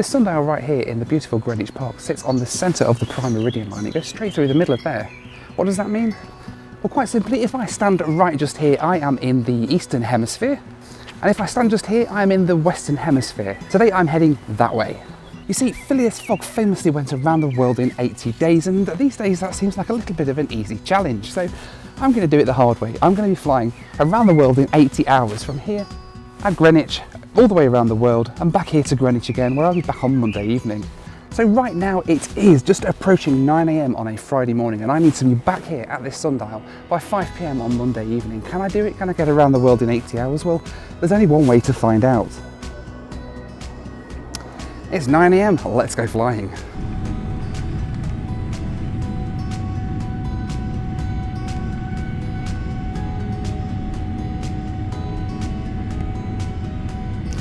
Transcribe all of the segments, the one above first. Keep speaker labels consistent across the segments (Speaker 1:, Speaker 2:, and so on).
Speaker 1: This sundial right here in the beautiful Greenwich Park sits on the centre of the Prime Meridian line. It goes straight through the middle of there. What does that mean? Well, quite simply, if I stand right just here, I am in the Eastern Hemisphere. And if I stand just here, I am in the Western Hemisphere. Today I'm heading that way. You see, Phileas Fogg famously went around the world in 80 days, and these days that seems like a little bit of an easy challenge. So I'm going to do it the hard way. I'm going to be flying around the world in 80 hours from here at Greenwich, all the way around the world, and back here to Greenwich again, where I'll be back on Monday evening. So right now it is just approaching 9 AM on a Friday morning, and I need to be back here at this sundial by 5 PM on Monday evening. Can I do it? Can I get around the world in 80 hours? Well, there's only one way to find out. It's 9 AM, let's go flying.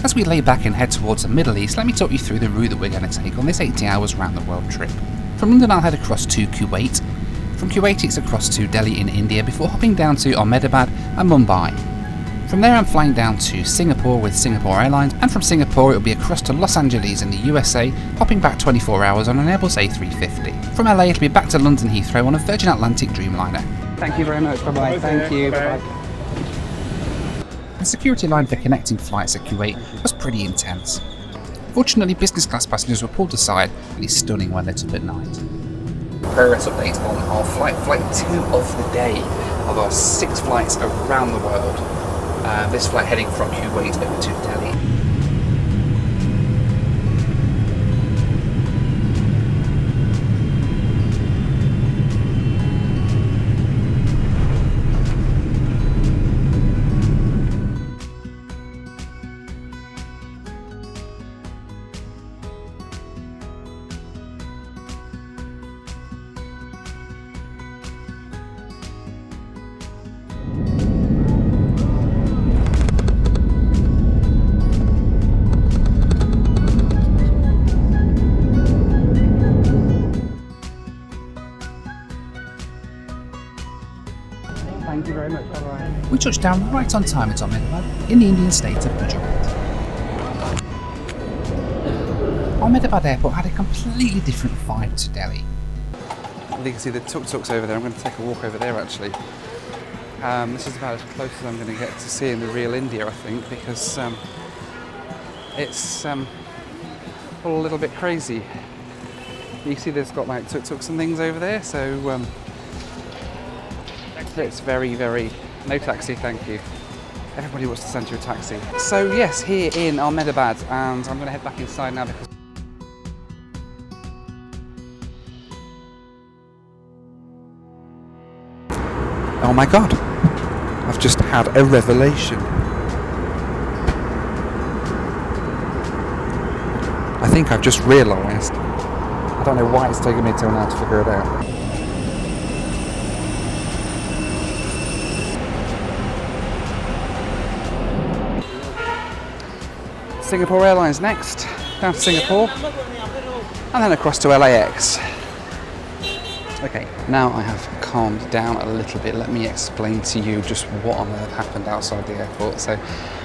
Speaker 1: As we lay back and head towards the Middle East, let me talk you through the route that we're going to take on this 80 hours round the world trip. From London I'll head across to Kuwait. From Kuwait it's across to Delhi in India before hopping down to Ahmedabad and Mumbai. From there I'm flying down to Singapore with Singapore Airlines, and from Singapore it'll be across to Los Angeles in the USA, hopping back 24 hours on an Airbus A350. From LA it'll be back to London Heathrow on a Virgin Atlantic Dreamliner. Thank you very much, bye-bye. Thank you, bye-bye. The security line for connecting flights at Kuwait was pretty intense. Fortunately, business class passengers were pulled aside and it's stunning when lit up at night. Progress update on our flight 2 of the day of our 6 flights around the world. This flight heading from Kuwait over to Delhi. Thank you very much, bye-bye. We touched down right on time at Ahmedabad in the Indian state of Gujarat. Ahmedabad airport had a completely different vibe to Delhi. You can see the tuk-tuks over there. I'm going to take a walk over there actually. This is about as close as I'm going to get to seeing the real India, I think, because it's all a little bit crazy. You see there's got like tuk-tuks and things over there, so it's very, no taxi, thank you. Everybody wants to send you a taxi. So yes, here in Ahmedabad, and I'm going to head back inside now because oh my god, I've just had a revelation. I think I've just realised. I don't know why it's taken me till now to figure it out. Singapore Airlines next, down to Singapore, and then across to LAX. Okay, now I have calmed down a little bit. Let me explain to you just what on earth happened outside the airport. So,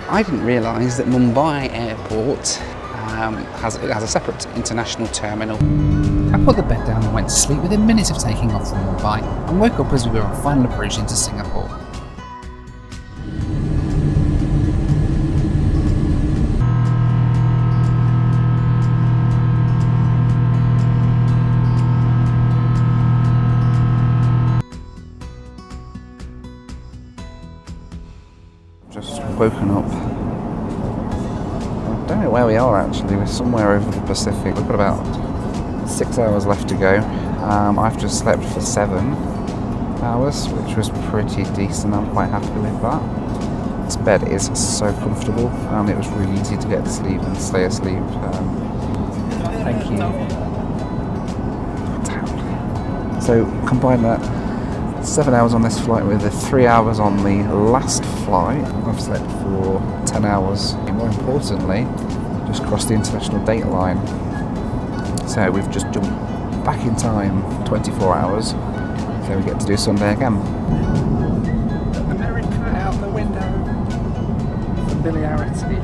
Speaker 1: I didn't realise that Mumbai Airport has a separate international terminal. I put the bed down and went to sleep within minutes of taking off from Mumbai, and woke up as we were on final approach into Singapore. Just woken up. I don't know where we are actually. We're somewhere over the Pacific. We've got about 6 hours left to go. I've just slept for 7 hours, which was pretty decent. I'm quite happy with that. This bed is so comfortable, and it was really easy to get to sleep and stay asleep. Thank you. So combine that 7 hours on this flight with the 3 hours on the last flight. I've slept for 10 hours. More importantly, just crossed the international date line. So we've just jumped back in time 24 hours. So we get to do Sunday again. America out the window. Familiarity.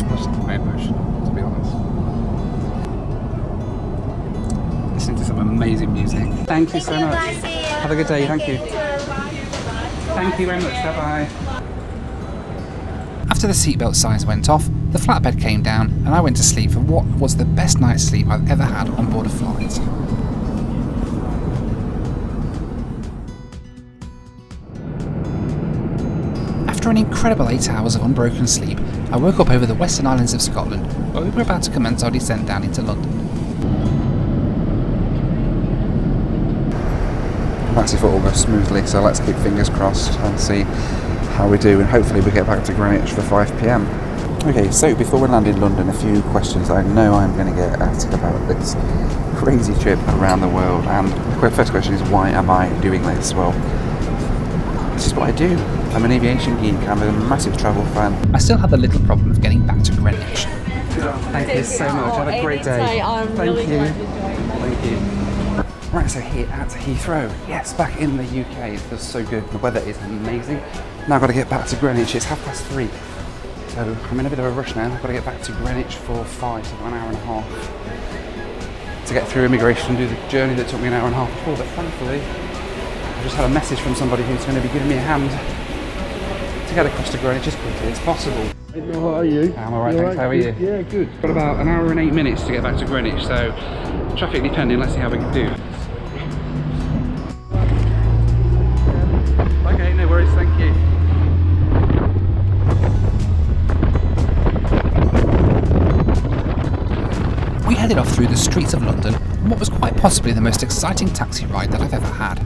Speaker 1: That's quite emotional, to be honest. amazing music. Thank you so much. Have a good day. Thank you. Thank you very much. Bye-bye. After the seatbelt signs went off, the flatbed came down and I went to sleep for what was the best night's sleep I've ever had on board a flight. After an incredible 8 hours of unbroken sleep, I woke up over the Western Islands of Scotland, where we were about to commence our descent down into London. That's if it all goes smoothly, so let's keep fingers crossed and see how we do, and hopefully we get back to Greenwich for 5 PM. Okay, so before we land in London, a few questions I know I'm going to get asked about this crazy trip around the world. And the first question is, why am I doing this? Well, this is what I do. I'm an aviation geek, I'm a massive travel fan. I still have the little problem of getting back to Greenwich. Thank you so much, have a great day. Thank you. Right, so here at Heathrow, yes, back in the UK, it feels so good, the weather is amazing. Now I've got to get back to Greenwich, it's 3:30, so I'm in a bit of a rush now. I've got to get back to Greenwich for 5, so 1 hour and a half to get through immigration and do the journey that took me 1 hour and a half before, but thankfully I just had a message from somebody who's going to be giving me a hand to get across to Greenwich as quickly as possible.
Speaker 2: How are you?
Speaker 1: I'm alright, thanks, how are you?
Speaker 2: Yeah, good.
Speaker 1: Got about 1 hour and 8 minutes to get back to Greenwich, so traffic depending, let's see how we can do. Okay, no worries, thank you. We headed off through the streets of London on what was quite possibly the most exciting taxi ride that I've ever had.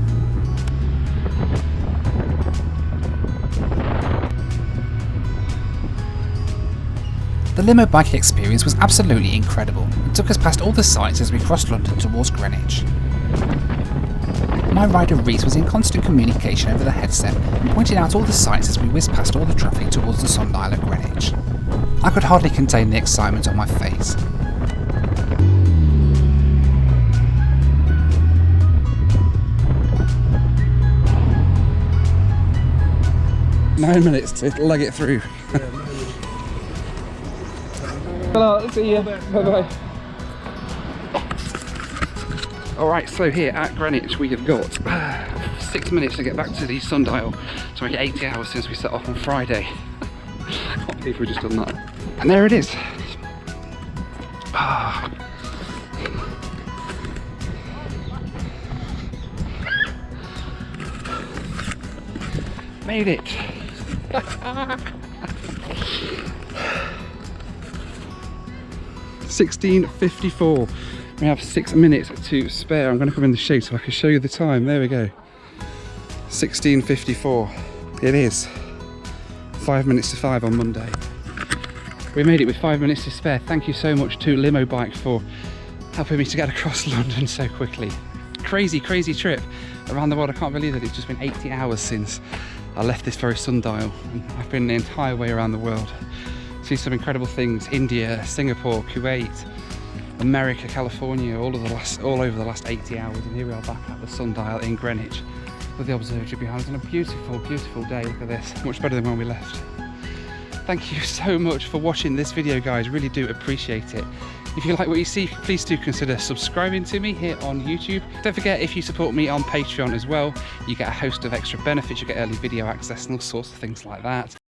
Speaker 1: The limo bike experience was absolutely incredible and took us past all the sights as we crossed London towards Greenwich. My rider Reese was in constant communication over the headset and pointed out all the sights as we whizzed past all the traffic towards the sundial at Greenwich. I could hardly contain the excitement on my face. Yeah. 9 minutes to leg it through. Hello, see you. Bye-bye. Alright, so here at Greenwich we have got 6 minutes to get back to the sundial to make it 80 hours since we set off on Friday. I can't believe we've just done that. And there it is. Made it. 16:54. We have 6 minutes to spare. I'm going to come in the shade so I can show you the time. There we go. 16:54. It is 5 minutes to 5 on Monday. We made it with 5 minutes to spare. Thank you so much to Limo Bike for helping me to get across London so quickly. Crazy, crazy trip around the world. I can't believe that it's just been 80 hours since I left this very sundial. I've been the entire way around the world. Seen some incredible things: India, Singapore, Kuwait, America, California, all over the last 80 hours, and here we are back at the sundial in Greenwich with the observatory behind us on a beautiful, beautiful day. Look at this, much better than when we left. Thank you so much for watching this video, guys, really do appreciate it. If you like what you see, please do consider subscribing to me here on YouTube. Don't forget, if you support me on Patreon as well, you get a host of extra benefits. You get early video access and all sorts of things like that.